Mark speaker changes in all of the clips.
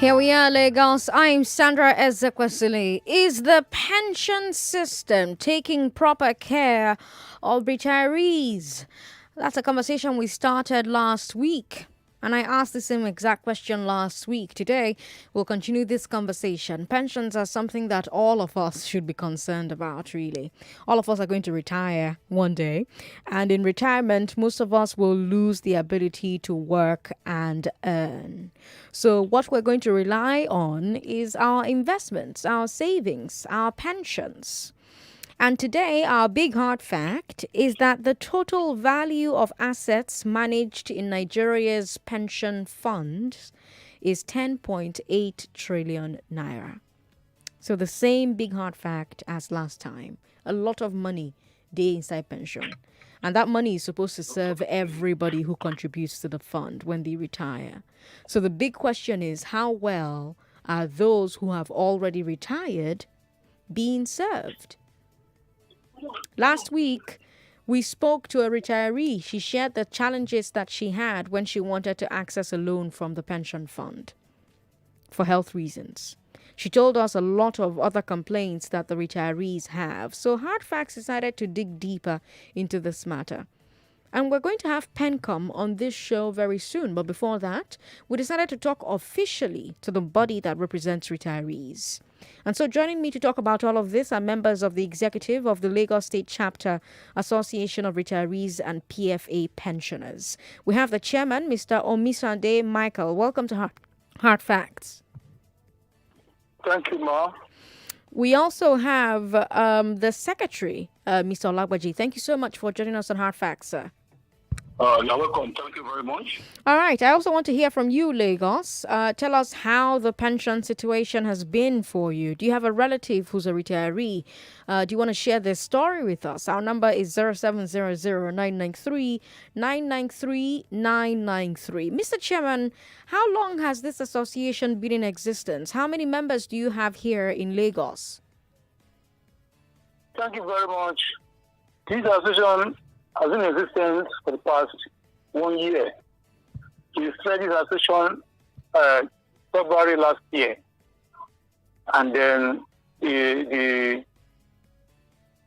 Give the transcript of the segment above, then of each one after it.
Speaker 1: Here we are, Lagos. I'm Sandra Ezekwesili. Is the pension system taking proper care of retirees? That's a conversation we started last week. And I asked the same exact question last week. Today, we'll continue this conversation. Pensions are something that all of us should be concerned about, really. All of us are going to retire one day. And in retirement, most of us will lose the ability to work and earn. So, what we're going to rely on is our investments, our savings, our pensions. And today, our big hard fact is that the total value of assets managed in Nigeria's pension funds is 10.8 trillion naira. So the same big hard fact as last time. A lot of money day inside pension. And that money is supposed to serve everybody who contributes to the fund when they retire. So the big question is, how well are those who have already retired being served? Last week, we spoke to a retiree. She shared the challenges that she had when she wanted to access a loan from the pension fund for health reasons. She told us a lot of other complaints that the retirees have. So Hard Facts decided to dig deeper into this matter. And we're going to have PENCOM on this show very soon. But before that, we decided to talk officially to the body that represents retirees. And so joining me to talk about all of this are members of the executive of the Lagos State Chapter Association of Retirees and PFA Pensioners. We have the chairman, Mr. Omisande Michael. Welcome to Hard Facts.
Speaker 2: Thank you, Ma.
Speaker 1: We also have the secretary, Mr. Olagbaji. Thank you so much for joining us on Hard Facts, sir.
Speaker 2: You're welcome. Thank you very much.
Speaker 1: All right. I also want to hear from you, Lagos. Tell us how the pension situation has been for you. Do you have a relative who's a retiree? Do you want to share this story with us? Our number is 0700-993-993-993. Mr. Chairman, how long has this association been in existence? How many members do you have here in Lagos?
Speaker 2: Thank you very much. This association has been in existence for the past 1 year. We started this association February last year. And then the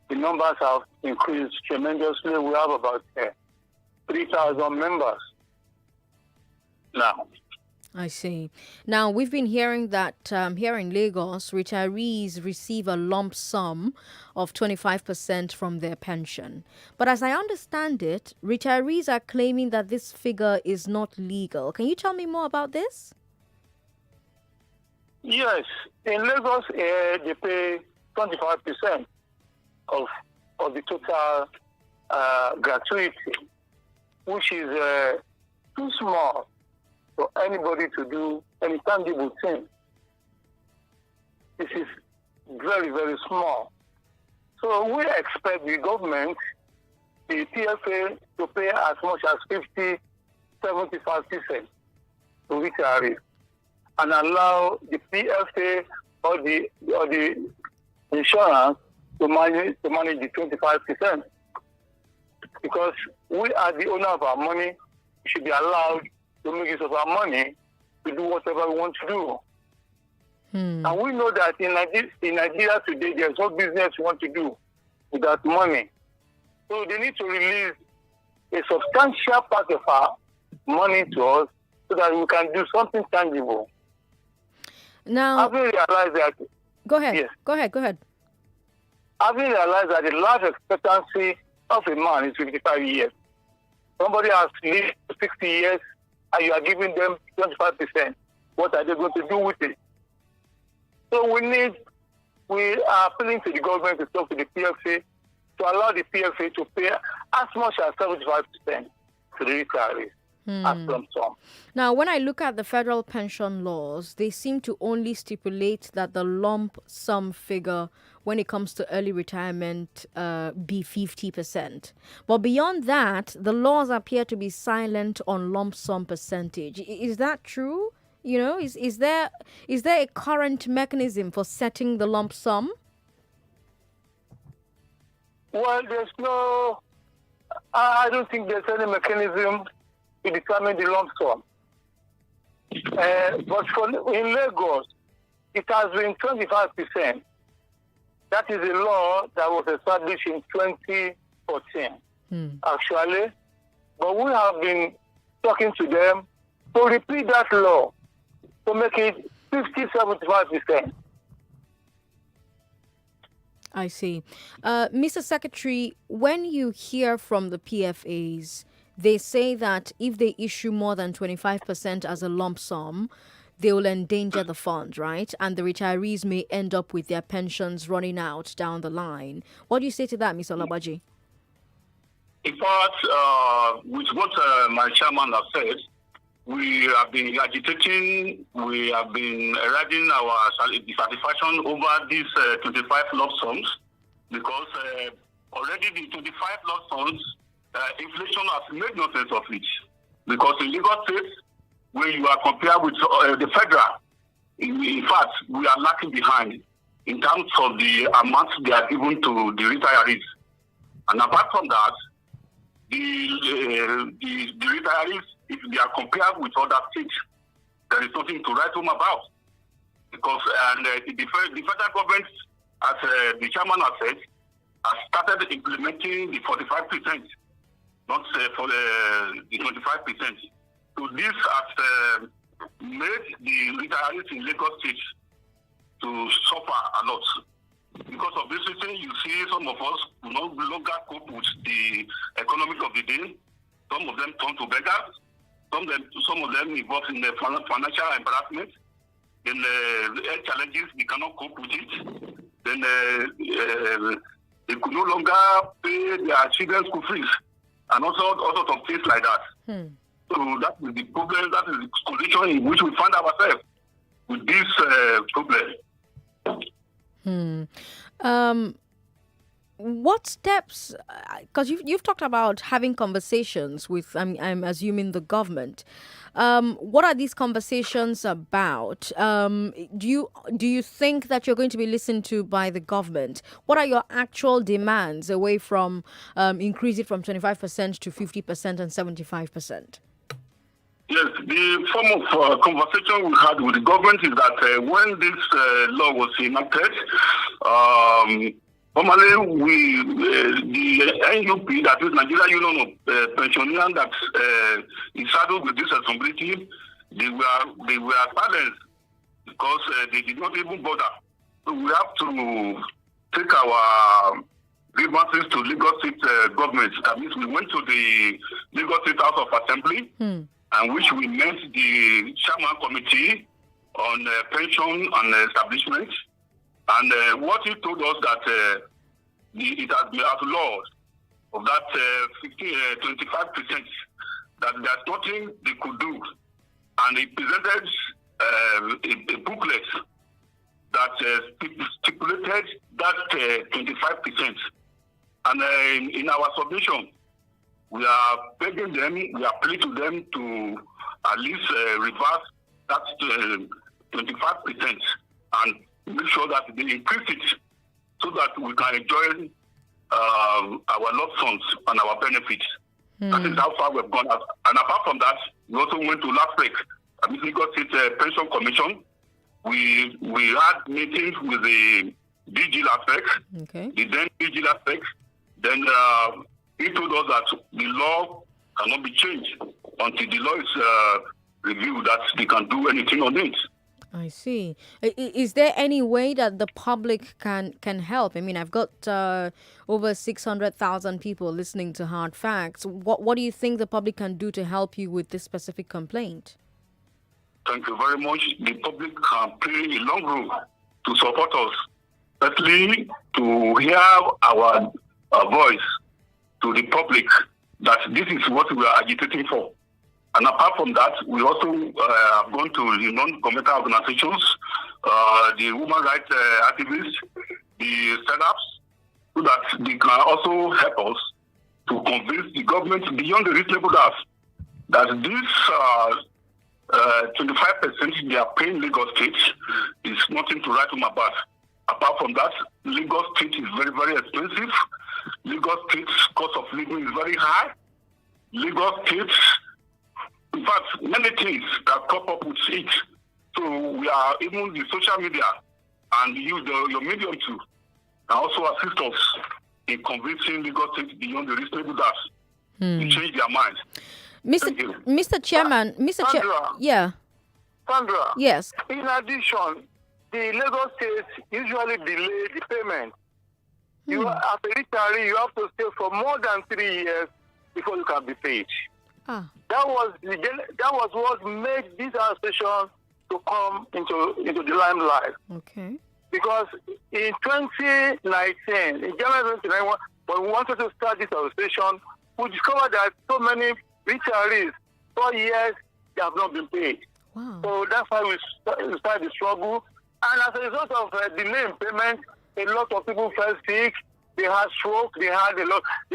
Speaker 2: numbers have increased tremendously. We have about 3,000 members now.
Speaker 1: I see. Now, we've been hearing that here in Lagos, retirees receive a lump sum of 25% from their pension. But as I understand it, retirees are claiming that this figure is not legal. Can you tell me more about this?
Speaker 2: Yes. In Lagos, they pay 25% of the total gratuity, which is too small for anybody to do any tangible thing. This is very, very small. So we expect the government, the PFA, to pay as much as 50-75% to retirees and allow the PFA or the insurance to manage the 25%. Because we are the owner of our money, we should be allowed to make use of our money to do whatever we want to do. And we know that in Nigeria today, there's no business we want to do with that money. So they need to release a substantial part of our money to us so that we can do something tangible.
Speaker 1: Now,
Speaker 2: Having realized that...
Speaker 1: Go ahead.
Speaker 2: Yes.
Speaker 1: Go ahead.
Speaker 2: Having realized that the life expectancy of a man is 55 years. Somebody has lived 60 years, and you are giving them 25%. What are they going to do with it? So we are appealing to the government to talk to the PFA to allow the PFA to pay as much as 75% to the retirees as lump sum.
Speaker 1: Now, when I look at the federal pension laws, they seem to only stipulate that the lump sum figure when it comes to early retirement be 50%. But beyond that, the laws appear to be silent on lump sum percentage. Is that true? You know, is there a current mechanism for setting the lump sum?
Speaker 2: Well, I don't think there's any mechanism to determine the lump sum. But in Lagos, it has been 25%. That is a law that was established in 2014, actually. But we have been talking to them to repeat that law, to make it 50-75%.
Speaker 1: I see. Mr. Secretary, when you hear from the PFAs, they say that if they issue more than 25% as a lump sum, they will endanger the fund, right? And the retirees may end up with their pensions running out down the line. What do you say to that, Mr. Olabaji?
Speaker 3: In fact, with what my chairman has said, we have been agitating, we have been riding our satisfaction over these 25 lump sums because already the 25 lump sums, inflation has made no sense of it. Because in Lagos State, when you are compared with the federal, in fact, we are lacking behind in terms of the amount they are given to the retirees. And apart from that, the retirees, if they are compared with other states, there is nothing to write home about. Because the federal government, as the chairman has said, has started implementing the 45%, not for the 25%. So this has made the retirees in Lagos State to suffer a lot. Because of this reason, you see some of us no longer cope with the economic of the day. Some of them turn to beggars. Some of them involved in the financial embarrassment. Then the health challenges, they cannot cope with it. Then they could no longer pay their children's school fees and also all sorts of things like that. So that is the problem, that is the condition in which we find ourselves with this problem.
Speaker 1: What steps, because you've talked about having conversations with, I'm assuming, the government. What are these conversations about? Do you think that you're going to be listened to by the government? What are your actual demands away from increase it from 25% to 50% and 75%?
Speaker 3: Yes, the form of conversation we had with the government is that when this law was enacted, normally the NUP, that is Nigeria Union of Pensioners, that is saddled with this responsibility, they were silenced because they did not even bother. So we have to take our grievances to Lagos State government. That means we went to the Lagos State House of Assembly. And which we met the chairman committee on pension and establishment. And what he told us that it has been outlawed of that 25%, that there's nothing they could do. And he presented a booklet that stipulated that 25%. And in our submission, we are begging them, we are pleading to them to at least reverse that 25% and make sure that they increase it so that we can enjoy our loved ones and our benefits. That is how far we've gone. And apart from that, we also went to last week, at the Lagos State Pension Commission. We had meetings with the DG last week, the then DG last week. Then he told us that the law cannot be changed until the law is reviewed, that they can do anything on it.
Speaker 1: I see. Is there any way that the public can help? I mean, I've got over 600,000 people listening to Hard Facts. What do you think the public can do to help you with this specific complaint?
Speaker 3: Thank you very much. The public can play a long role to support us. Firstly, to hear our voice to the public that this is what we are agitating for. And apart from that, we also have gone to the non-governmental organizations, the human rights activists, the startups, so that they can also help us to convince the government beyond the reasonable doubt that this 25% they are paying Lagos State is nothing to write home about. Apart from that, Lagos State is very, very expensive. Lagos State's cost of living is very high. Lagos State In fact, many things that come up with it. So we are even the social media and use your medium too, and also assist us in convincing Lagos State beyond the reasonable doubt to change their mind.
Speaker 1: Mr. Chairman,
Speaker 2: Sandra,
Speaker 1: yeah.
Speaker 2: Sandra.
Speaker 1: Yes.
Speaker 2: In addition, the Lagos State usually delay the payment. You, as a retiree, you have to stay for more than 3 years before you can be paid. That was what made this association to come into the limelight.
Speaker 1: Okay.
Speaker 2: Because in 2019, in January 2019, when we wanted to start this association, we discovered that so many retirees, 4 years, they have not been paid.
Speaker 1: Wow.
Speaker 2: So that's why we started the struggle. And as a result of delay in payment, a lot of people fell sick. They had stroke. They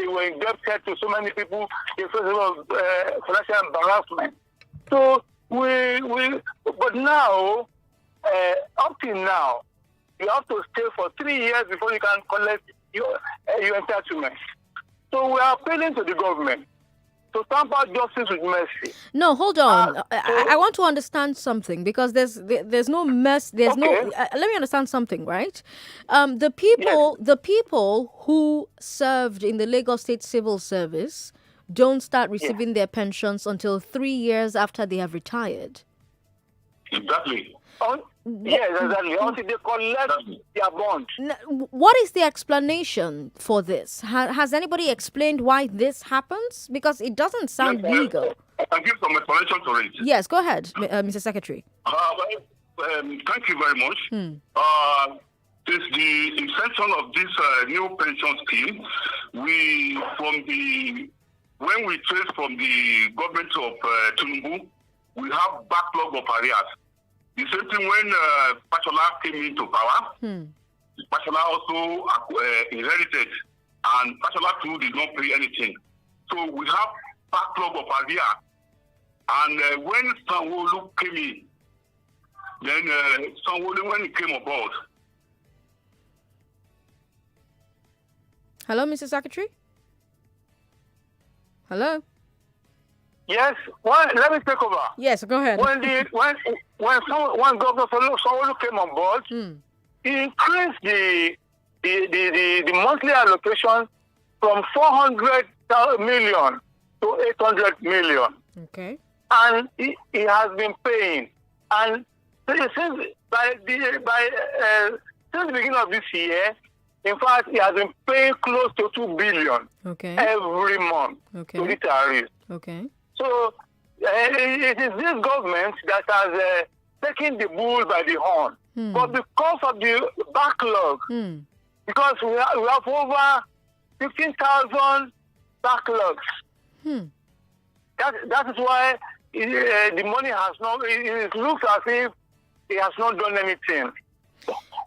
Speaker 2: were indebted to so many people. They faced a lot of financial embarrassment. So but now, up till now, you have to stay for 3 years before you can collect your entitlement. So we are appealing to the government to stamp out justice with mercy.
Speaker 1: No, hold on. I want to understand something, because there's no mess. There's no. Let me understand something, right? The people who served in the Lagos State Civil Service don't start receiving their pensions until 3 years after they have retired.
Speaker 3: Exactly.
Speaker 2: Yes, exactly. Until they collect their bond.
Speaker 1: What is the explanation for this? Has anybody explained why this happens? Because it doesn't sound legal.
Speaker 3: I can give some explanation to it.
Speaker 1: Yes, go ahead, Mr. Secretary.
Speaker 3: Thank you very much. Since the inception of this new pension scheme, when we trace from the government of Tinubu, we have backlog of arrears. The same thing when Fashola came into power, Fashola also inherited, and Fashola too did not pay anything. So we have backlog of arrears. And when Sanwo-Olu came in, then Sanwo-Olu, when he came aboard.
Speaker 1: Hello, Mr. Secretary? Hello?
Speaker 2: Yes, let me take over.
Speaker 1: Yes, go ahead.
Speaker 2: When Governor Sanwo-Olu came on board, he increased the monthly allocation from 400 million to 800 million.
Speaker 1: Okay.
Speaker 2: And he has been paying. And since the beginning of this year, in fact, he has been paying close to 2 billion every month to retirees.
Speaker 1: Okay.
Speaker 2: So it is this government that has taken the bull by the horn. But because of the backlog, because we have over 15,000 backlogs, that is why the money has not. It looks as if he has not done anything.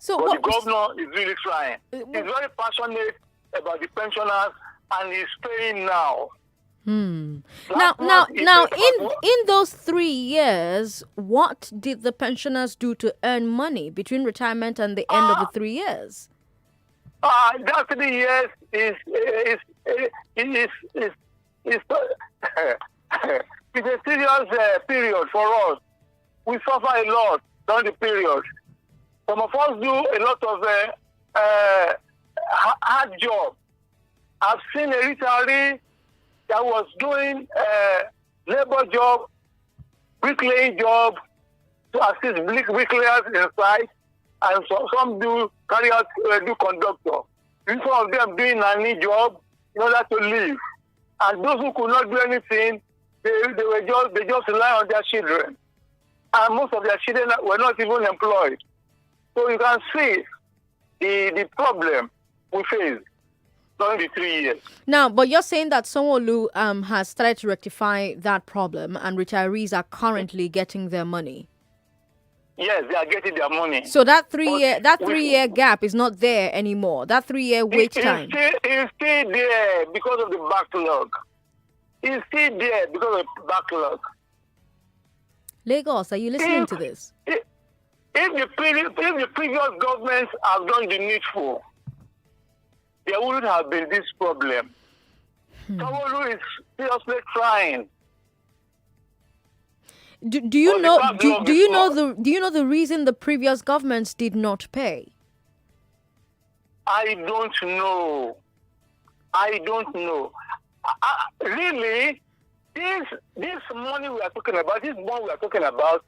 Speaker 1: So
Speaker 2: but the governor is really trying. He's very passionate about the pensioners, and he's paying now.
Speaker 1: Now, in those 3 years, what did the pensioners do to earn money between retirement and the end of the 3 years?
Speaker 2: That 3 years is it's a serious period for us. We suffer a lot during the period. Some of us do a lot of hard job. I've seen a retiree that was doing labor job, bricklaying job, to assist bricklayers inside, and some do carry out do conductor. Some of them doing nanny job in order to live, and those who could not do anything, they just rely on their children, and most of their children were not even employed. So you can see the problem we face during the 3 years.
Speaker 1: Now, but you're saying that Sanwo-Olu has started to rectify that problem, and retirees are currently getting their money.
Speaker 2: Yes, they are getting their money.
Speaker 1: So that 3 year gap is not there anymore. That 3 year wait time.
Speaker 2: It's still there because of the backlog. It's still there because of the backlog.
Speaker 1: Lagos, are you listening to this?
Speaker 2: If the previous governments have done the needful, there wouldn't have been this problem. Sanwo-Olu is seriously trying.
Speaker 1: Do you know do you know the reason the previous governments did not pay?
Speaker 2: I don't know. Really, this money we are talking about, this bond we are talking about,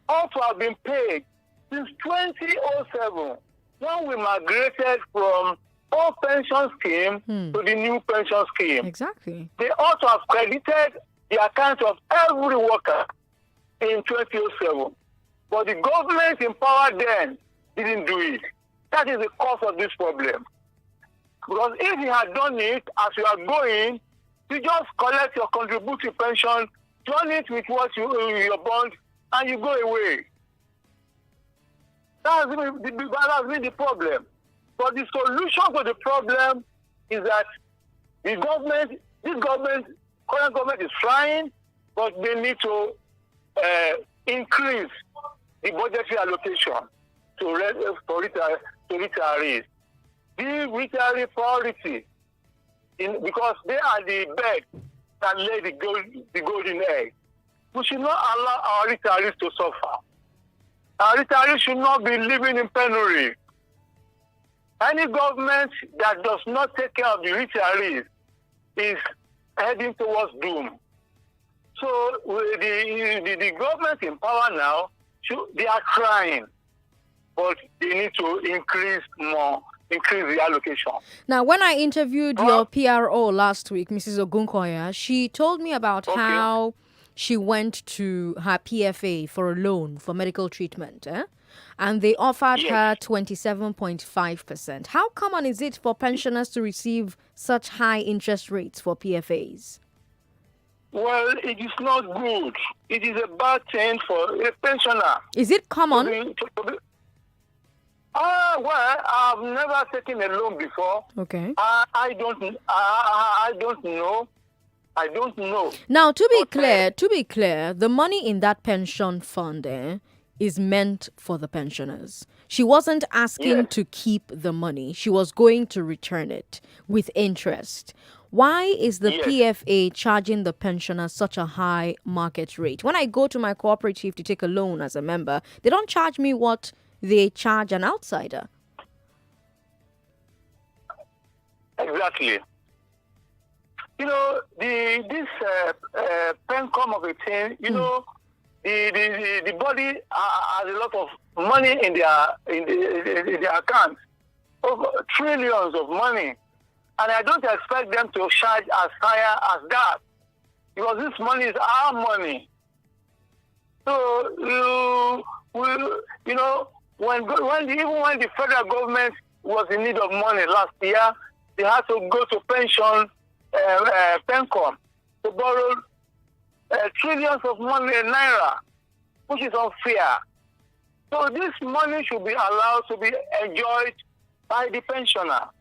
Speaker 2: ought to have been paid since 2007 when we migrated from old pension scheme to the new pension scheme.
Speaker 1: Exactly.
Speaker 2: They ought to have credited the account of every worker in 2007. But the government in power then didn't do it. That is the cause of this problem. Because if you had done it as you are going, you just collect your contributory pension, join it with what your bond, and you go away. That's been the problem. But the solution to the problem is that current government is trying, but they need to increase the budgetary allocation to retirees. The retiree priority, because they are the bed that lay the golden egg. We should not allow our retirees to suffer. Our retirees should not be living in penury. Any government that does not take care of the retirees is heading towards doom. So the government in power now, they are trying, but they need to increase the allocation.
Speaker 1: Now, when I interviewed your PRO last week, Mrs. Ogunkoya, she told me about how she went to her PFA for a loan for medical treatment, and they offered her 27.5%. How common is it for pensioners to receive such high interest rates for PFAs?
Speaker 2: Well, it is not good. It is a bad thing for a pensioner.
Speaker 1: Is it common?
Speaker 2: Well, I've never taken a loan before.
Speaker 1: Okay.
Speaker 2: I don't know.
Speaker 1: Now, to be clear, the money in that pension fund is meant for the pensioners. She wasn't asking to keep the money. She was going to return it with interest. Why is the PFA charging the pensioners such a high market rate? When I go to my cooperative to take a loan as a member, they don't charge me what they charge an outsider.
Speaker 2: Exactly. You know, this PENCOM of a thing, you know, the body has a lot of money in their accounts, over trillions of money. And I don't expect them to charge as high as that, because this money is our money. So, you know, when the federal government was in need of money last year, they had to go to PENCOM to borrow trillions of money in naira, which is unfair. So this money should be allowed to be enjoyed by the pensioner.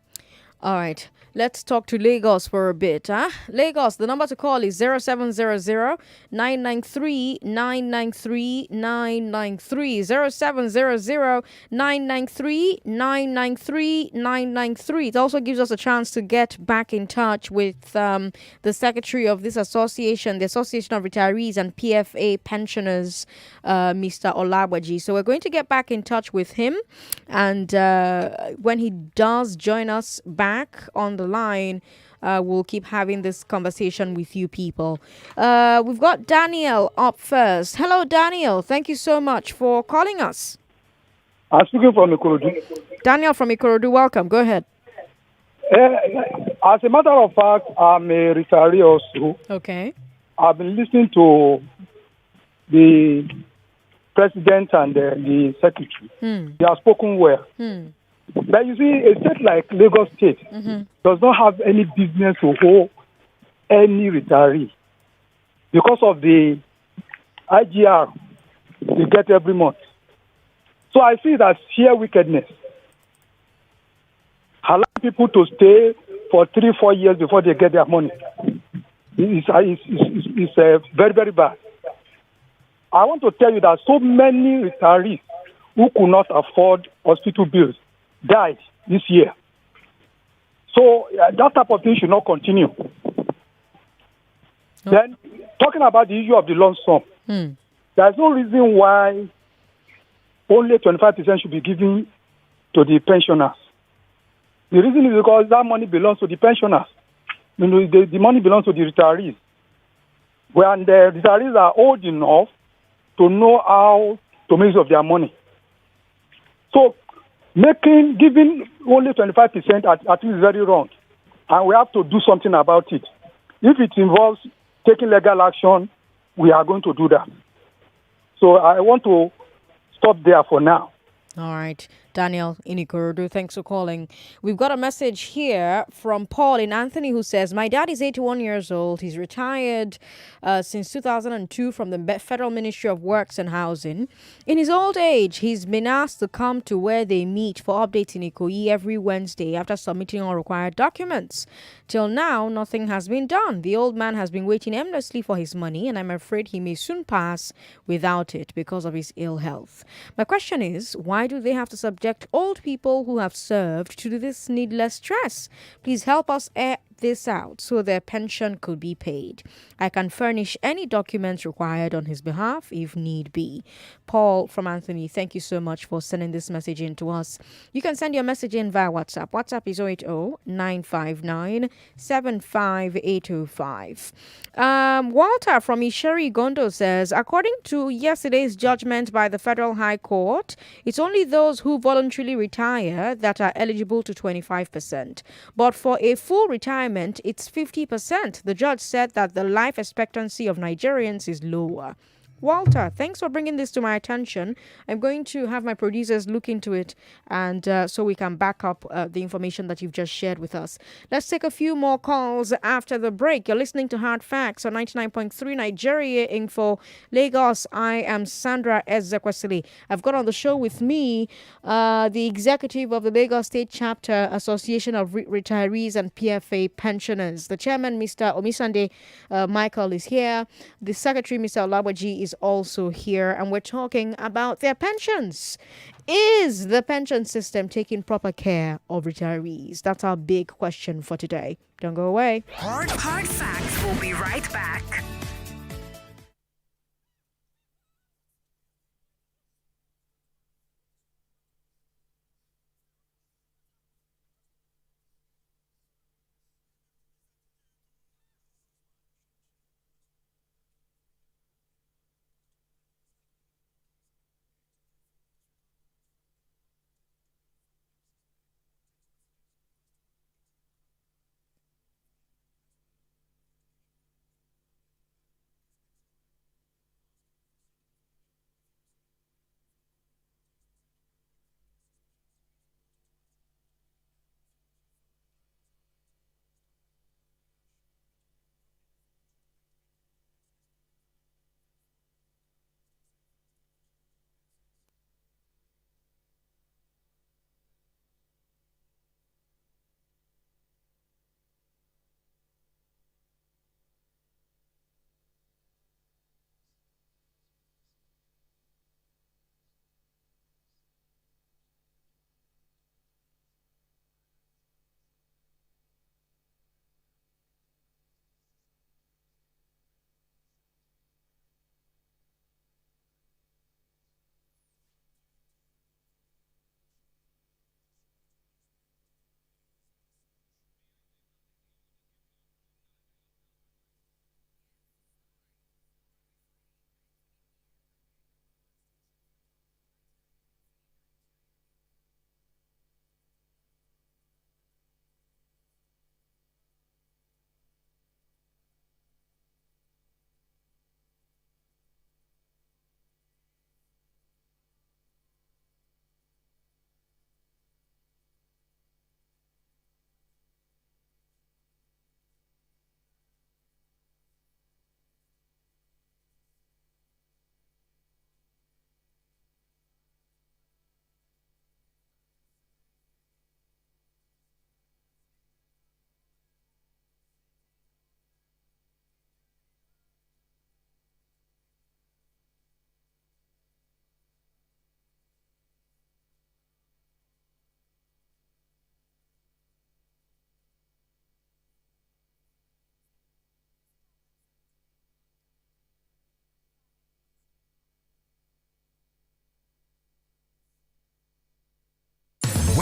Speaker 1: All right. Let's talk to Lagos for a bit. Lagos, the number to call is 0700 993 993 993. 0700 993 993 993. It also gives us a chance to get back in touch with the secretary of this association, the Association of Retirees and PFA Pensioners, Mr. Olabaji. So we're going to get back in touch with him. And when he does join us back on the line, we'll keep having this conversation with you people. We've got Daniel up first. Hello, Daniel. Thank you so much for calling us.
Speaker 4: I'm speaking from Ikorodu.
Speaker 1: Daniel from Ikorodu, welcome. Go ahead.
Speaker 4: As a matter of fact, I'm a retiree also.
Speaker 1: Okay.
Speaker 4: I've been listening to the president and the secretary. They have spoken well. But you see, a state like Lagos State does not have any business to hold any retiree because of the IGR they get every month. So I see that sheer wickedness. Allow people to stay for 3-4 years before they get their money. It's very, very bad. I want to tell you that so many retirees who could not afford hospital bills died this year. So that type of thing should not continue. Then, talking about the issue of the lump sum, There's no reason why only 25% should be given to the pensioners. The reason is because that money belongs to the pensioners. The money belongs to the retirees. When the retirees are old enough to know how to make use of their money. So giving only 25% at least is very wrong. And we have to do something about it. If it involves taking legal action, we are going to do that. So I want to stop there for now.
Speaker 1: All right. Daniel Inikorodu, thanks for calling. We've got a message here from Paul in Anthony who says, my dad is 81 years old. He's retired since 2002 from the Federal Ministry of Works and Housing. In his old age, he's been asked to come to where they meet for updates in Ikoyi every Wednesday after submitting all required documents. Till now, nothing has been done. The old man has been waiting endlessly for his money, and I'm afraid he may soon pass without it because of his ill health. My question is, why do they have to subject old people who have served to this needless stress? Please help us air this out so their pension could be paid. I can furnish any documents required on his behalf if need be. Paul from Anthony, thank you so much for sending this message in to us. You can send your message in via WhatsApp. WhatsApp is 080-959-75805. Walter from Isheri Gondo says, according to yesterday's judgment by the Federal High Court, it's only those who voluntarily retire that are eligible to 25%. But for a full retirement, it's 50%. The judge said that the life expectancy of Nigerians is lower. Walter, thanks for bringing this to my attention. I'm going to have my producers look into it and so we can back up the information that you've just shared with us. Let's take a few more calls after the break. You're listening to Hard Facts on 99.3 Nigeria Info Lagos. I am Sandra Ezekwesili. I've got on the show with me the executive of the Lagos State Chapter Association of Retirees and PFA Pensioners. The chairman, Mr. Omisande Michael, is here. The secretary, Mr. Olawaji, is also here, and we're talking about their pensions. Is the pension system taking proper care of retirees? That's our big question for today. Don't go away.
Speaker 5: Hard Facts will be right back.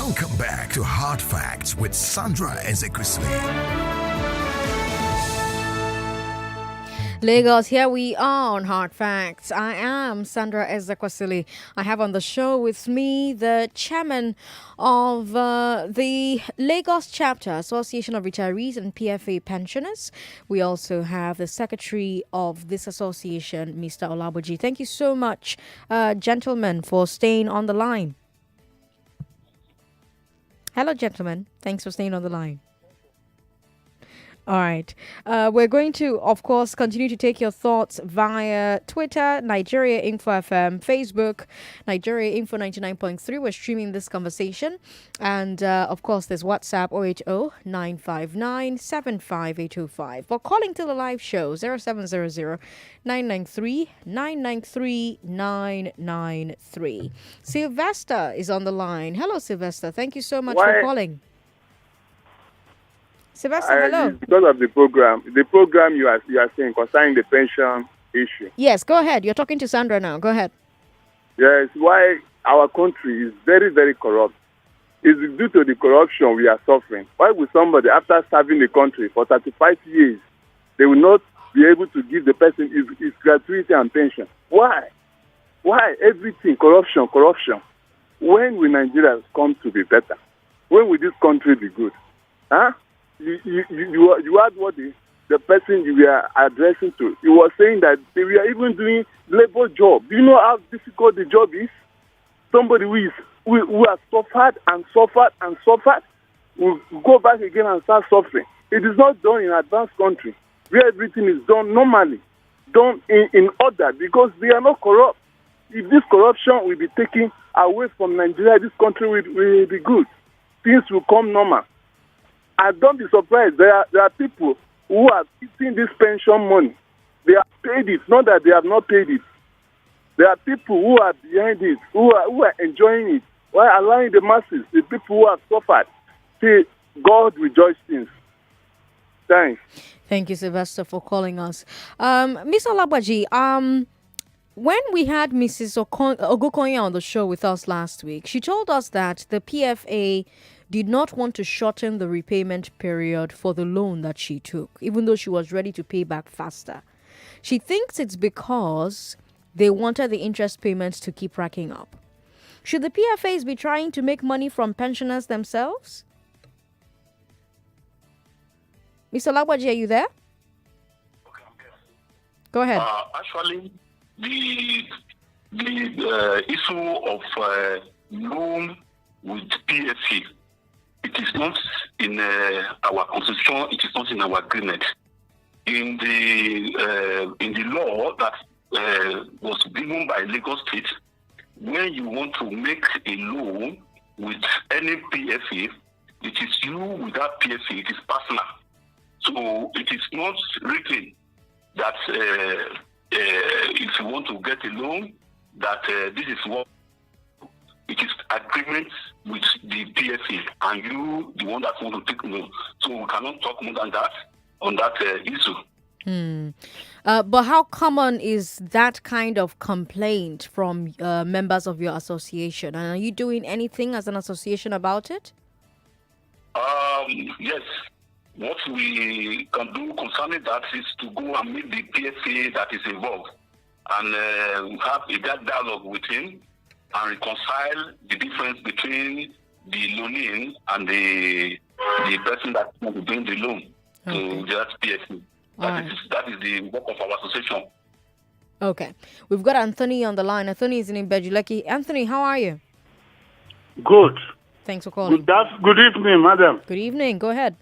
Speaker 6: Welcome back to Hard Facts with Sandra Ezekwesili.
Speaker 1: Lagos, here we are on Hard Facts. I am Sandra Ezekwesili. I have on the show with me the chairman of the Lagos Chapter Association of Retirees and PFA Pensioners. We also have the secretary of this association, Mr. Olaboji. Thank you so much, gentlemen, for staying on the line. Hello, gentlemen. Thanks for staying on the line. All right. We're going to, of course, continue to take your thoughts via Twitter, Nigeria Info FM, Facebook, Nigeria Info 99.3. We're streaming this conversation. And, of course, there's WhatsApp 080-959-75825. But calling to the live show, 0700-993-993. Sylvester is on the line. Hello, Sylvester. Thank you so much for calling. Sylvester, hello.
Speaker 7: Because of the program you are saying concerning the pension issue.
Speaker 1: Yes, go ahead. You're talking to Sandra now. Go ahead.
Speaker 7: Yes, why our country is very, very corrupt. It's due to the corruption we are suffering. Why would somebody, after serving the country for 35 years, they will not be able to give the person his gratuity and pension? Why? Why? Everything, corruption. When will Nigeria come to be better? When will this country be good? Huh? You had what the person you were addressing to. He was saying that they were even doing labor job. Do you know how difficult the job is? Somebody who has suffered will go back again and start suffering. It is not done in advanced country where everything is done normally, done in order, because they are not corrupt. If this corruption will be taken away from Nigeria, this country will be good. Things will come normal. And don't be surprised. There are people who are eating this pension money. They have paid it, not that they have not paid it. There are people who are behind it, who are enjoying it, while allowing the masses, the people who have suffered. See, God rejoices things. Thanks.
Speaker 1: Thank you, Sylvester, for calling us. Mr. Olaboji, when we had Mrs. Ogukonya on the show with us last week, she told us that the PFA did not want to shorten the repayment period for the loan that she took, even though she was ready to pay back faster. She thinks it's because they wanted the interest payments to keep racking up. Should the PFAs be trying to make money from pensioners themselves? Mr. Lagwaji, are you there? Go ahead.
Speaker 3: Actually, the issue of loan with PFA, it is not in our constitution. It is not in our agreement. In the law that was given by Lagos State, when you want to make a loan with any PFA, it is you with that PFA. It is personal. So it is not written that if you want to get a loan, that this is what. It is agreement with the PFA and you, the one that want to take loan. So we cannot talk more than that on that issue.
Speaker 1: But how common is that kind of complaint from members of your association? And are you doing anything as an association about it?
Speaker 3: Yes. What we can do concerning that is to go and meet the PFA that is involved and have a dialogue with him and reconcile the difference between the loaning and the person that is doing the loan to that PFA. That is the work of our association.
Speaker 1: Okay. We've got Anthony on the line. Anthony is in Bejuleki. Anthony, how are you?
Speaker 8: Good.
Speaker 1: Thanks for calling.
Speaker 8: Good evening, madam.
Speaker 1: Good evening. Go ahead.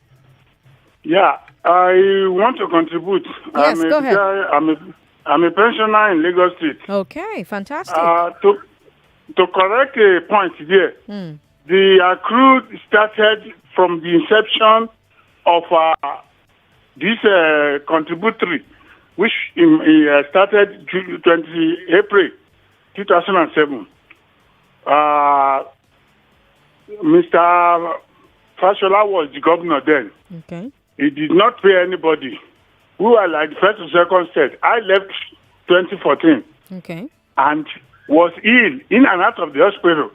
Speaker 8: Yeah, I want to contribute.
Speaker 1: Yes, go ahead.
Speaker 8: I'm a pensioner in Lagos State.
Speaker 1: Okay, fantastic.
Speaker 8: To correct a point here, the accrued started from the inception of this contributory, which started 20 April 2007. Mr. Fashola was the governor then.
Speaker 1: Okay.
Speaker 8: He did not pay anybody. We were like the first and second state. I left 2014.
Speaker 1: Okay.
Speaker 8: And was ill in and out of the hospital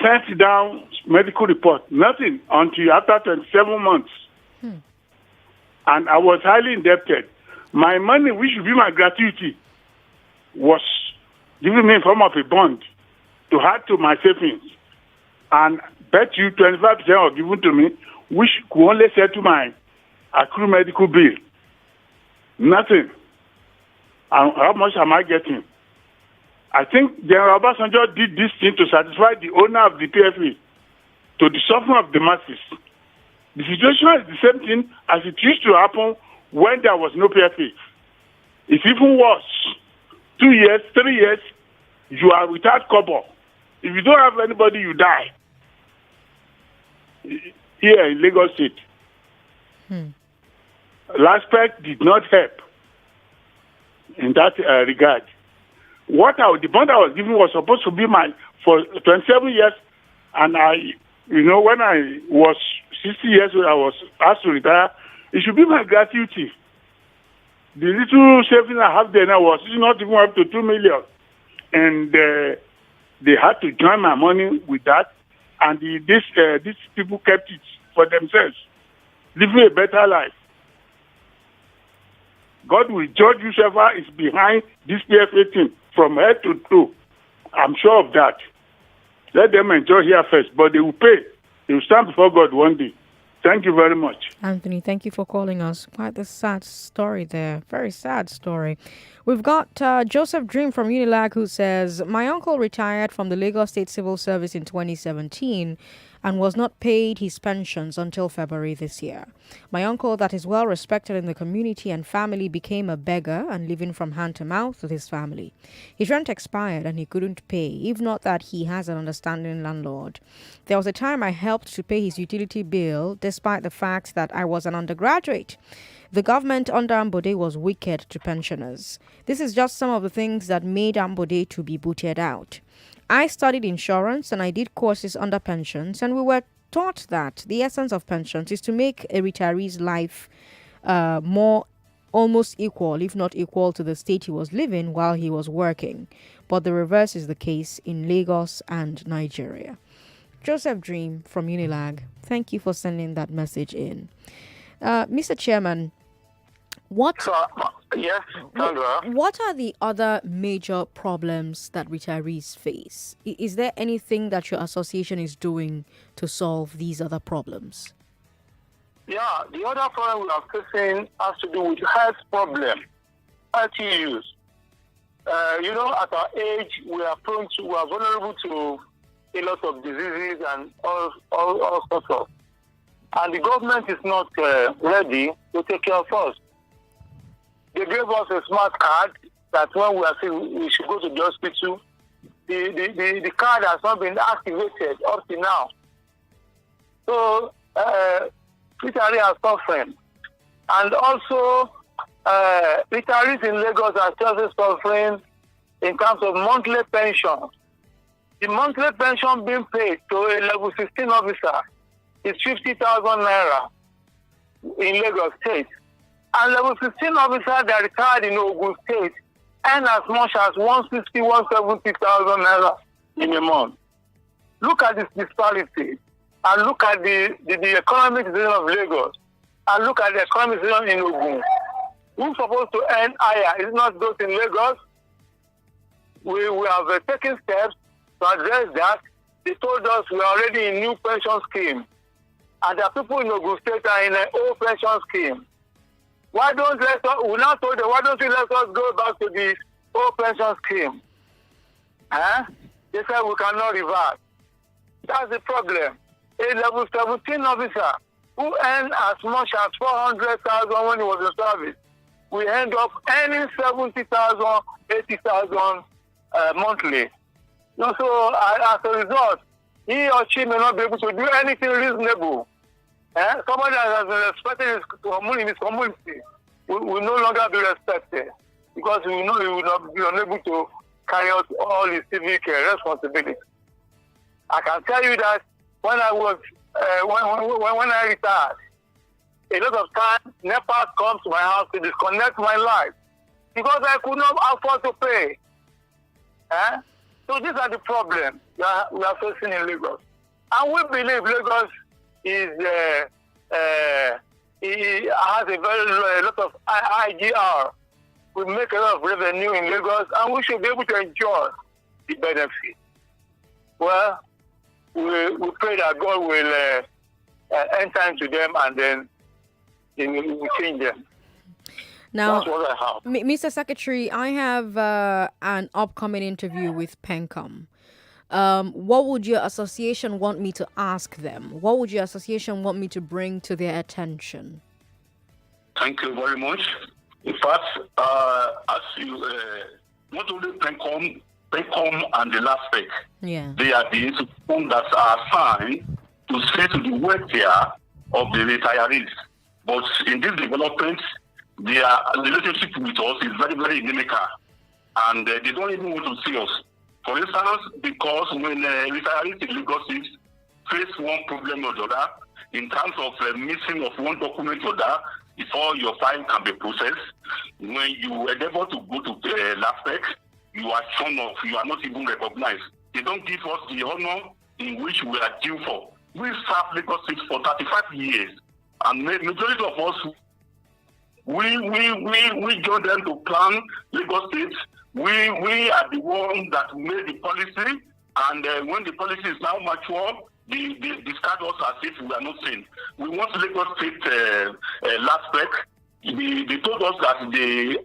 Speaker 8: sent down medical report. Nothing until after 27 months. And I was highly indebted. My money, which should be my gratuity, was given me in form of a bond to add to my savings. And bet you 25% was given to me, which could only settle my accrued medical bill. Nothing. And how much am I getting? I think General Obasanjo did this thing to satisfy the owner of the PFA, to the suffering of the masses. The situation is the same thing as it used to happen when there was no PFA. It's even worse. 2 years, 3 years, you are without cover. If you don't have anybody, you die. Here in Lagos State. LASPEC did not help in that regard. The bond I was given was supposed to be mine for 27 years, and when I was 60 years old, I was asked to retire. It should be my gratuity. The little savings I have there now was not even up to 2 million, and they had to join my money with that, and these people kept it for themselves, living a better life. God will judge whoever is behind this PFA thing from head to toe. I'm sure of that. Let them enjoy here first, but they will pay. They will stand before God one day. Thank you very much.
Speaker 1: Anthony, thank you for calling us. Quite a sad story there. Very sad story. We've got Joseph Dream from Unilag who says, my uncle retired from the Lagos State Civil Service in 2017 and was not paid his pensions until February this year. My uncle, that is well respected in the community and family, became a beggar and living from hand to mouth with his family. His rent expired and he couldn't pay, if not that he has an understanding landlord. There was a time I helped to pay his utility bill despite the fact that I was an undergraduate. The government under Ambode was wicked to pensioners. This is just some of the things that made Ambode to be booted out. I studied insurance and I did courses under pensions, and we were taught that the essence of pensions is to make a retiree's life more almost equal, if not equal, to the state he was living while he was working. But the reverse is the case in Lagos and Nigeria. Joseph Dream from Unilag, thank you for sending that message in. Mr. Chairman,
Speaker 2: Yes, Sandra.
Speaker 1: what are the other major problems that retirees face? Is there anything that your association is doing to solve these other problems?
Speaker 2: Yeah, the other problem we are facing has to do with health problem, health issues. At our age, we are vulnerable to a lot of diseases and all sorts of. And the government is not ready to take care of us. They gave us a smart card that when we are saying we should go to the hospital, the card has not been activated up to now. So, retirees are suffering. And also, retirees in Lagos are still suffering in terms of monthly pension. The monthly pension being paid to a level 16 officer is 50,000 naira in Lagos State. And level 15 officers that are retired in Ogun State earn as much as 160,000, 170,000 naira in a month. Look at this disparity, and look at the economic situation of Lagos, and look at the economic situation in Ogun. Who's supposed to earn higher? It's not those in Lagos. We have taken steps to address that. They told us we are already in new pension scheme, and the people in Ogun State are in an old pension scheme. Why don't you let us go back to the old pension scheme? They said we cannot reverse. That's the problem. A level 17 officer who earned as much as 400,000 when he was in service, we end up earning 70,000, 80,000 monthly. So as a result, he or she may not be able to do anything reasonable. Somebody that has been respected in his community will no longer be respected because we know he will not be unable to carry out all his civic responsibilities. I can tell you that when I was when I retired, a lot of times NEPA comes to my house to disconnect my life because I could not afford to pay. So these are the problems we are facing in Lagos. And we believe Lagos is it has a lot of IGR. We make a lot of revenue in Lagos, and we should be able to enjoy the benefit. Well, we pray that God will enter into them, and then we will change them.
Speaker 1: Now,
Speaker 2: that's what I have.
Speaker 1: Mr. Secretary, I have an upcoming interview with PENCOM. What would your association want me to ask them? What would your association want me to bring to their attention?
Speaker 3: Thank you very much. In fact, as you not only PENCOM and the LASPEC, they are the institutions that are assigned to see to the welfare of the retirees. But in this development, their relationship with us is very, very inimical, and they don't even want to see us. For instance, because when retirees in Lagos face one problem or the other, in terms of missing of one document or the other, before your file can be processed, when you endeavor to go to LASPEC, you are shown off, you are not even recognized. They don't give us the honor in which we are due for. We served Lagos State for 35 years, and majority of us, we joined them to plan Lagos State. We are the ones that made the policy, and when the policy is now mature, they discard us as if we are not seen. We want Lagos State LASPEC. They told us that they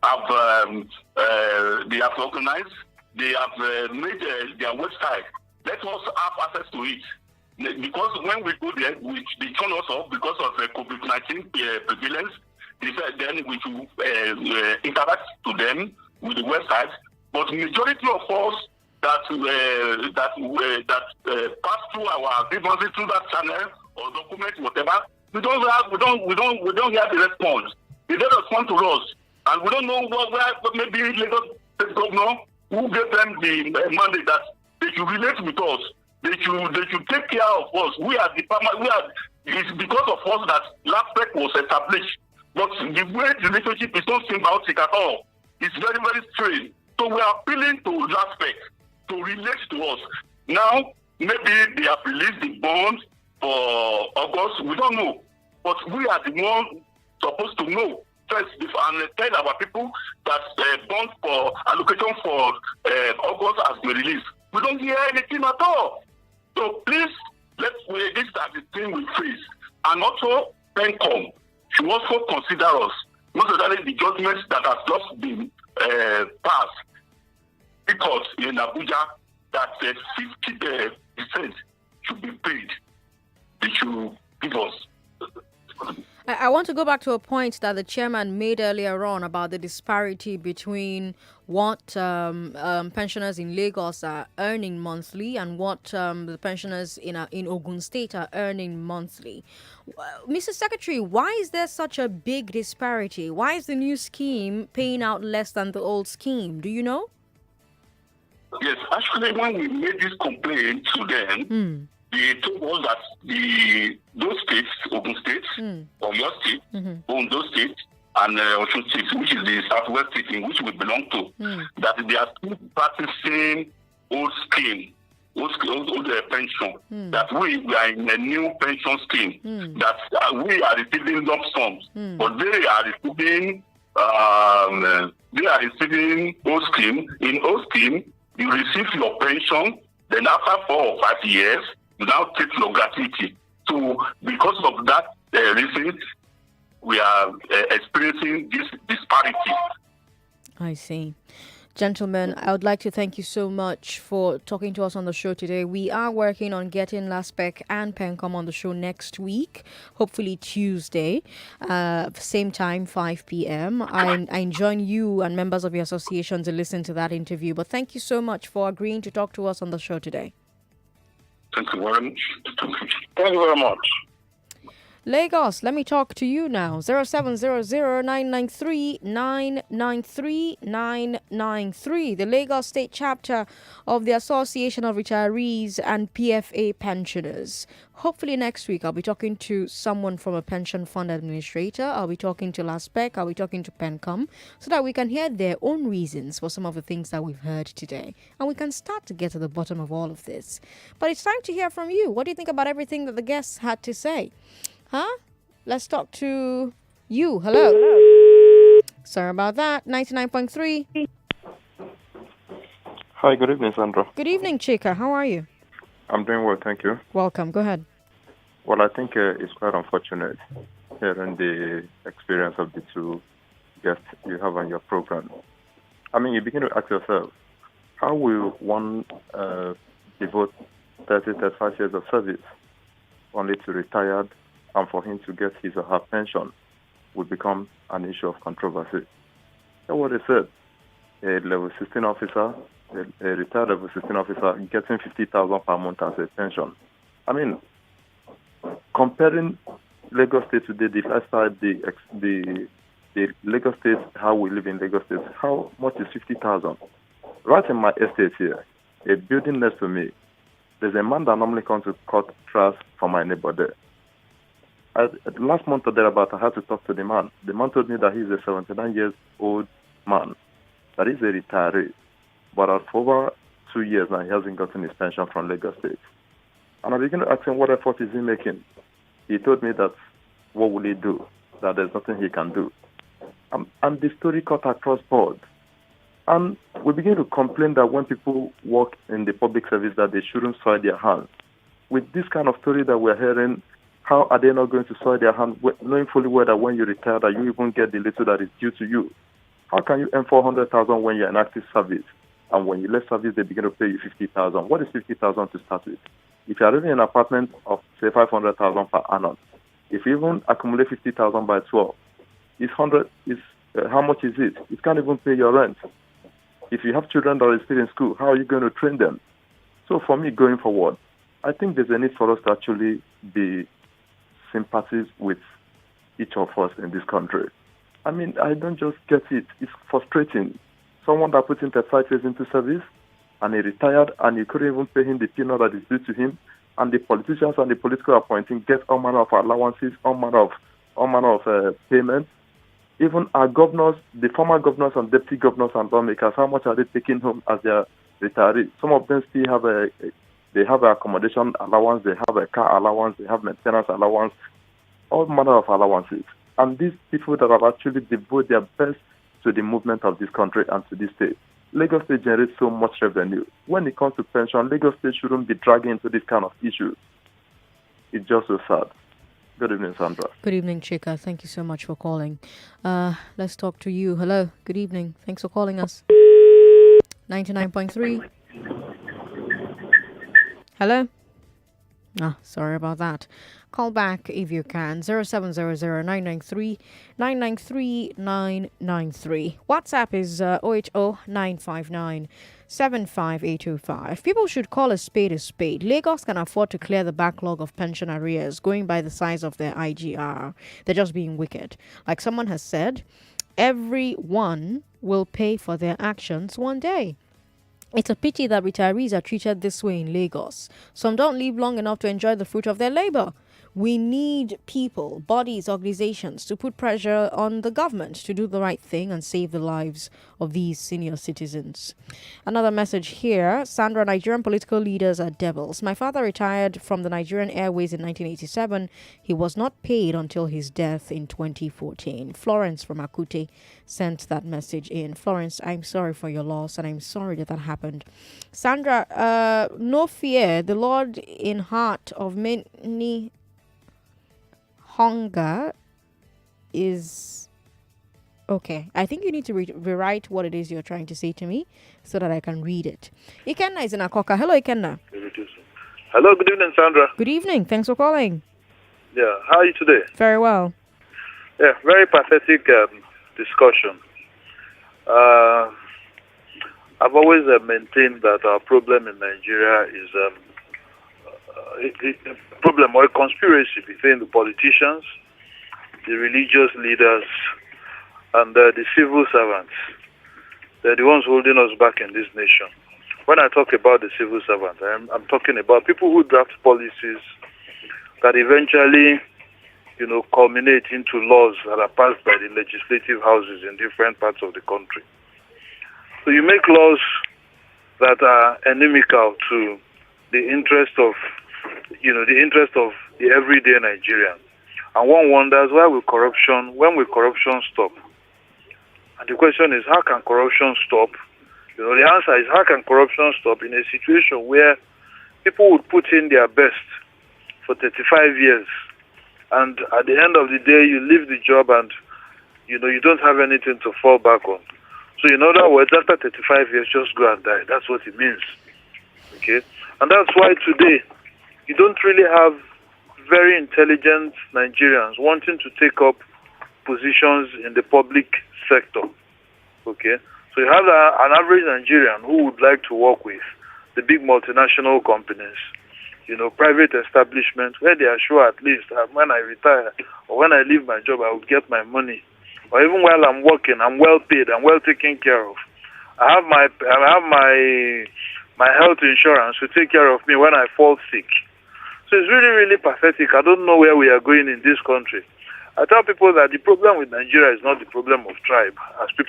Speaker 3: have organized, they have made their website. Let us have access to it. Because when we go there, they turn us off because of COVID-19 prevalence. They said then we should interact to them with the website. But majority of us that pass through our grievances through that channel or document, whatever, we don't hear the response. They don't respond to us, and we don't know where maybe Lagos State governor who gave them the mandate that they should relate with us. They should take care of us. It's because of us that LASPEC was established. But the way the relationship is not symbiotic at all. It's very, very strange. So we are appealing to LASPEC to relate to us. Now, maybe they have released the bond for August. We don't know. But we are the ones supposed to know first and tell our people that bond for allocation for August has been released. We don't hear anything at all. So please, let's wait. This is the thing we face. And also, PENCOM should also consider us, not necessarily the judgments that has just been passed. Because in Abuja, that 50% should be paid. They should give us.
Speaker 1: I want to go back to a point that the chairman made earlier on about the disparity between what pensioners in Lagos are earning monthly and what the pensioners in Ogun State are earning monthly. Mr. Secretary, why is there such a big disparity? Why is the new scheme paying out less than the old scheme? Do you know?
Speaker 3: Yes, actually, when we made this complaint to them, they told us that those states, Ogun State, Oyo State, Ondo State, and Osun State, which is the southwest state in which we belong to, that they are still practicing old scheme, old pension, that we are in a new pension scheme, that we are receiving lump sums, but they are receiving old scheme. In old scheme, you receive your pension, then after 4 or 5 years, you now take your gratuity. So because of that reason, we are experiencing this disparity.
Speaker 1: I see. Gentlemen, I would like to thank you so much for talking to us on the show today. We are working on getting LASPEC and PENCOM on the show next week, hopefully Tuesday, same time, 5 p.m. I join you and members of your association to listen to that interview. But thank you so much for agreeing to talk to us on the show today.
Speaker 3: Thank you very much.
Speaker 2: Thank you very much.
Speaker 1: Lagos, let me talk to you now. 0700-993-993-993. The Lagos State Chapter of the Association of Retirees and PFA Pensioners. Hopefully next week I'll be talking to someone from a pension fund administrator. I'll be talking to LASPEC. I'll be talking to PENCOM so that we can hear their own reasons for some of the things that we've heard today. And we can start to get to the bottom of all of this. But it's time to hear from you. What do you think about everything that the guests had to say? Huh? Let's talk to you. Hello. Sorry about that. 99.3.
Speaker 9: Hi, good evening, Sandra.
Speaker 1: Good evening, Chika. How are you?
Speaker 9: I'm doing well, thank you.
Speaker 1: Welcome. Go ahead.
Speaker 9: Well, I think it's quite unfortunate hearing the experience of the two guests you have on your program. I mean, you begin to ask yourself, how will one devote 35 years of service only to retire and for him to get his or her pension would become an issue of controversy? That's what they said. A level 16 officer, a retired level 16 officer getting 50,000 per month as a pension. I mean, comparing Lagos State today, the lifestyle, the Lagos State, how we live in Lagos State, how much is 50,000? Right in my estate here, a building next to me, there's a man that normally comes to cut trash for my neighbor there. Last month or thereabout, I had to talk to the man. The man told me that he's a 79-year-old man, that he's a retiree, but for over 2 years now, he hasn't gotten his pension from Lagos State. And I began to ask him, what effort is he making? He told me that, what will he do? That there's nothing he can do. And the story cut across board. And we begin to complain that when people work in the public service, that they shouldn't soil their hands. With this kind of story that we're hearing, how are they not going to soil their hands, knowing fully well that when you retire, that you even get the little that is due to you? How can you earn 400,000 when you're in active service? And when you left service, they begin to pay you 50,000. What is 50,000 to start with? If you're living in an apartment of, say, 500,000 per annum, if you even accumulate 50,000 by 12, how much is it? It can't even pay your rent. If you have children that are still in school, how are you going to train them? So for me, going forward, I think there's a need for us to actually be sympathies with each of us in this country. I mean, I don't just get it. It's frustrating. Someone that put in 35 years into service, and he retired, and you couldn't even pay him the peanut that is due to him, and the politicians and the political appointing get all manner of allowances, all manner of payments. Even our governors, the former governors and deputy governors and lawmakers, how much are they taking home as their retirees? Some of them still have they have an accommodation allowance, they have a car allowance, they have maintenance allowance, all manner of allowances. And these people that have actually devoted their best to the movement of this country and to this state. Lagos State generates so much revenue. When it comes to pension, Lagos State shouldn't be dragging into this kind of issues. It's just so sad. Good evening, Sandra.
Speaker 1: Good evening, Chika. Thank you so much for calling. Let's talk to you. Hello. Good evening. Thanks for calling us. 99.3. Hello. Sorry about that. Call back if you can. 0700-993-993. WhatsApp is 080-959-75825. People should call a spade a spade. Lagos can afford to clear the backlog of pension arrears going by the size of their IGR. They're just being wicked. Like someone has said, everyone will pay for their actions one day. It's a pity that retirees are treated this way in Lagos. Some don't live long enough to enjoy the fruit of their labor. We need people, bodies, organizations to put pressure on the government to do the right thing and save the lives of these senior citizens. Another message here. Sandra, Nigerian political leaders are devils. My father retired from the Nigerian Airways in 1987. He was not paid until his death in 2014. Florence from Akute sent that message in. Florence, I'm sorry for your loss and I'm sorry that happened. Sandra, no fear. The Lord in heart of many hunger is okay. I think you need to rewrite what it is you're trying to say to me so that I can read it. Ikenna is in Akoka. Hello, Ikenna.
Speaker 10: Hello, good evening, Sandra.
Speaker 1: Good evening. Thanks for calling.
Speaker 10: Yeah, how are you today?
Speaker 1: Very well.
Speaker 10: Yeah, very pathetic discussion. I've always maintained that our problem in Nigeria is a problem or a conspiracy between the politicians, the religious leaders, and the civil servants. They're the ones holding us back in this nation. When I talk about the civil servants, I'm talking about people who draft policies that eventually, culminate into laws that are passed by the legislative houses in different parts of the country. So you make laws that are inimical to the interest of the everyday Nigerian. And one wonders when will corruption stop? And the question is, how can corruption stop? The answer is, how can corruption stop in a situation where people would put in their best for 35 years, and at the end of the day, you leave the job and, you don't have anything to fall back on. So in other words, after 35 years, just go and die. That's what it means. Okay? And that's why today, you don't really have very intelligent Nigerians wanting to take up positions in the public sector. Okay? So you have an average Nigerian who would like to work with the big multinational companies, private establishments, where they are sure at least when I retire or when I leave my job, I will get my money. Or even while I'm working, I'm well paid, I'm well taken care of. I have my health insurance to take care of me when I fall sick. So it's really, really pathetic. I don't know where we are going in this country. I tell people that the problem with Nigeria is not the problem of tribe, as the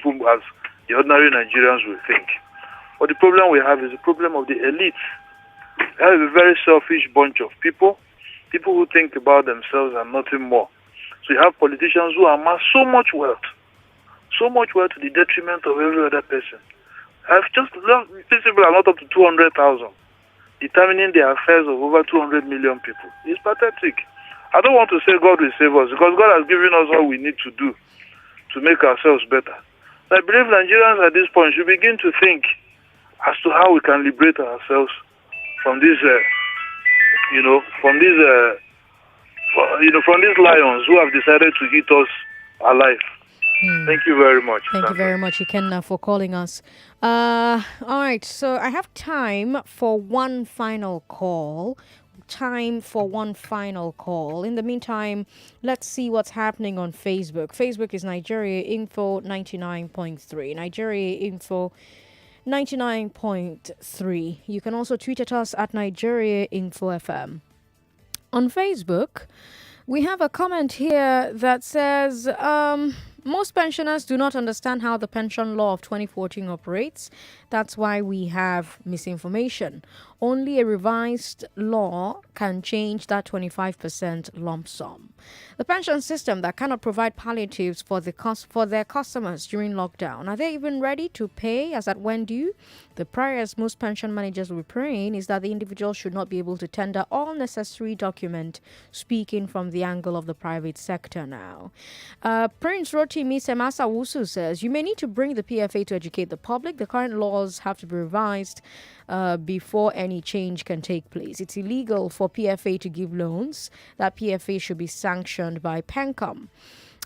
Speaker 10: ordinary Nigerians will think. But the problem we have is the problem of the elite. They have a very selfish bunch of people who think about themselves and nothing more. So you have politicians who amass so much wealth to the detriment of every other person. These people are not up to 200,000, determining the affairs of over 200 million people. It's pathetic. I don't want to say God will save us, because God has given us what we need to do to make ourselves better. I believe Nigerians at this point should begin to think as to how we can liberate ourselves from these, from these lions who have decided to eat us alive. Thank you very much.
Speaker 1: Thank you very much, Ikenna, for calling us. All right, so I have time for one final call. In the meantime, let's see what's happening on Facebook. Facebook is Nigeria Info 99.3. Nigeria Info 99.3. You can also tweet at us at Nigeria Info FM. On Facebook, we have a comment here that says, most pensioners do not understand how the pension law of 2014 operates. That's why we have misinformation. Only a revised law can change that 25% lump sum. The pension system that cannot provide palliatives for their customers during lockdown, are they even ready to pay as at when due? The prayers most pension managers will be praying is that the individual should not be able to tender all necessary document, speaking from the angle of the private sector now. Prince Rotimi Semasa Wusu says, you may need to bring the PFA to educate the public. The current laws have to be revised before any change can take place. It's illegal for PFA to give loans. That PFA should be sanctioned by PENCOM.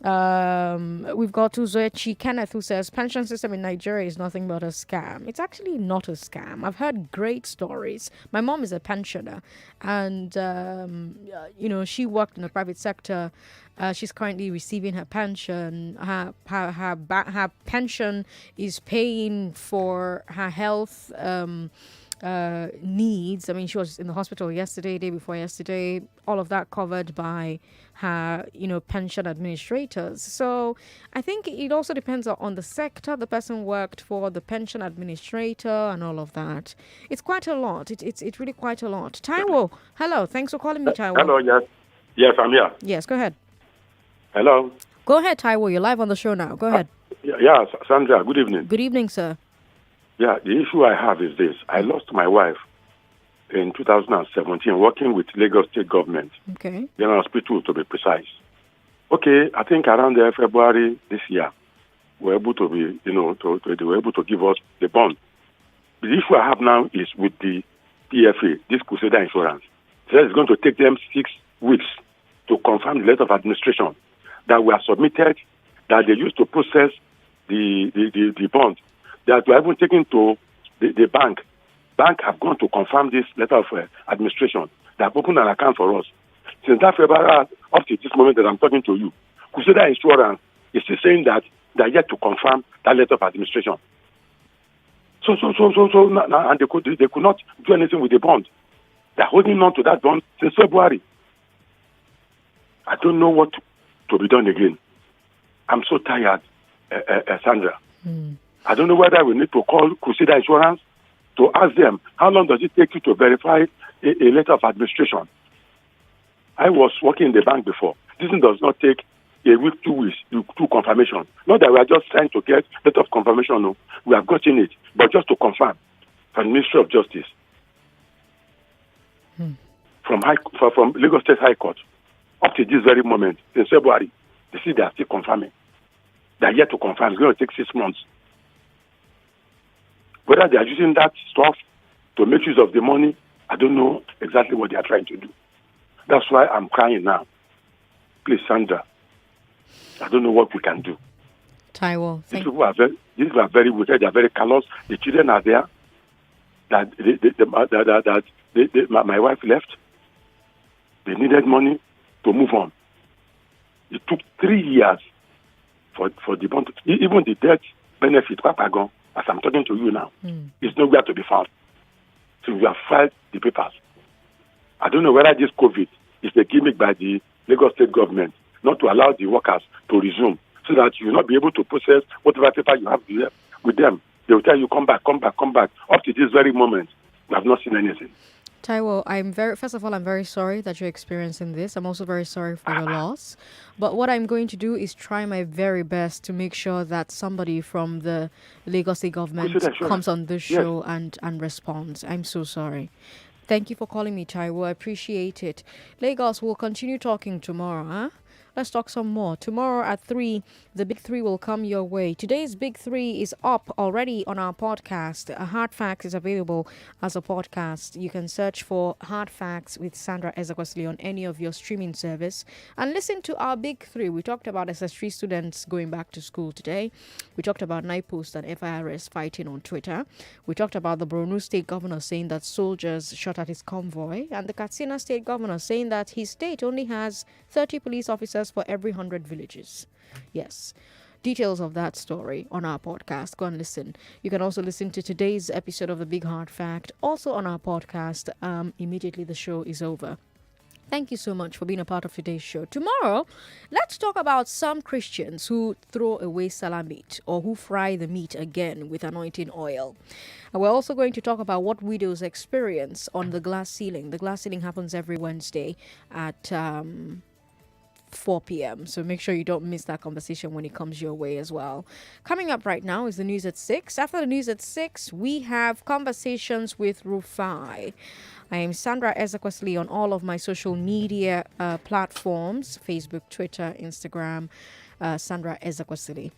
Speaker 1: We've got Uzoechi Kenneth, who says pension system in Nigeria is nothing but a scam. It's actually not a scam. I've heard great stories. My mom is a pensioner, and she worked in the private sector. She's currently receiving her pension. Her pension is paying for her health needs. I mean, she was in the hospital yesterday, day before yesterday. All of that covered by her, pension administrators. So I think it also depends on the sector the person worked for, the pension administrator, and all of that. It's quite a lot. It's really quite a lot. Taiwo, hello. Thanks for calling me, Taiwo.
Speaker 11: Hello, yes, I'm here.
Speaker 1: Yes, go ahead.
Speaker 11: Hello.
Speaker 1: Go ahead, Taiwo. You're live on the show now. Go ahead.
Speaker 11: Yeah, Sandra, good evening.
Speaker 1: Good evening, sir.
Speaker 11: Yeah, the issue I have is this. I lost my wife in 2017 working with Lagos State government.
Speaker 1: Okay.
Speaker 11: General Hospital, to be precise. Okay, I think around February this year, we were able to be, they were able to give us the bond. The issue I have now is with the PFA, this Crusader Insurance. So it's going to take them 6 weeks to confirm the letter of administration that were submitted, that they used to process the bond, that were even taken to the bank. Bank have gone to confirm this letter of administration. They have opened an account for us. Since that February up to this moment that I'm talking to you, Crusader Insurance is still saying that they are yet to confirm that letter of administration. So, and they could not do anything with the bond. They're holding on to that bond since February. I don't know what to be done again. I'm so tired, Sandra. I don't know whether we need to call Crusader Insurance to ask them, how long does it take you to verify a letter of administration? I was working in the bank before. This thing does not take a week, 2 weeks to confirmation. Not that we are just trying to get letter of confirmation. No, we have gotten it, but just to confirm from the Ministry of Justice, from Lagos State High Court, up to this very moment, in February, they see they are still confirming. They are yet to confirm. It's going to take 6 months. Whether they are using that stuff to make use of the money, I don't know exactly what they are trying to do. That's why I'm crying now. Please, Sandra, I don't know what we can do.
Speaker 1: Taiwo,
Speaker 11: these people are very wicked. They are very callous. The children are there. My wife left. They needed money to move on. It took 3 years for the bond. Even the death benefit, Papagon, as I'm talking to you now, is nowhere to be found. So we have filed the papers. I don't know whether this COVID is a gimmick by the Lagos State government not to allow the workers to resume, so that you will not be able to process whatever paper you have with them. They will tell you, come back. Up to this very moment, we have not seen anything.
Speaker 1: Taiwo, I'm very sorry that you're experiencing this. I'm also very sorry for your loss. But what I'm going to do is try my very best to make sure that somebody from the Lagos State government comes on this show and responds. I'm so sorry. Thank you for calling me, Taiwo. I appreciate it. Lagos, we'll continue talking tomorrow, huh? Let's talk some more. Tomorrow at 3, the Big 3 will come your way. Today's Big 3 is up already on our podcast. Hard Facts is available as a podcast. You can search for Hard Facts with Sandra Ezekwesili on any of your streaming service and listen to our Big 3. We talked about SS3 students going back to school today. We talked about NIPOST and FIRS fighting on Twitter. We talked about the Borno State governor saying that soldiers shot at his convoy, and the Katsina State governor saying that his state only has 30 police officers for every 100 villages. Yes. Details of that story on our podcast. Go and listen. You can also listen to today's episode of The Big Hard Fact also on our podcast immediately the show is over. Thank you so much for being a part of today's show. Tomorrow, let's talk about some Christians who throw away salah meat or who fry the meat again with anointing oil. And we're also going to talk about what widows experience on the glass ceiling. The glass ceiling happens every Wednesday at 4 p.m. So make sure you don't miss that conversation when it comes your way as well. Coming up right now is the news at 6. After the news at 6, we have conversations with Rufai. I am Sandra Ezekwesili on all of my social media platforms, Facebook, Twitter, Instagram, Sandra Ezekwesili.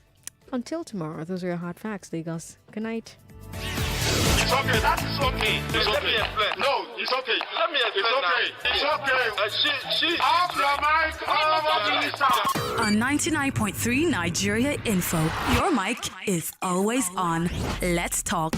Speaker 1: Until tomorrow, those are your hard facts, Lagos. Good night.
Speaker 12: It's okay. That is okay. Let me explain. No, it's okay. Let me explain. It's okay. It's okay. She off your mic.
Speaker 5: On 99.3 Nigeria Info, your mic is always on. Let's talk.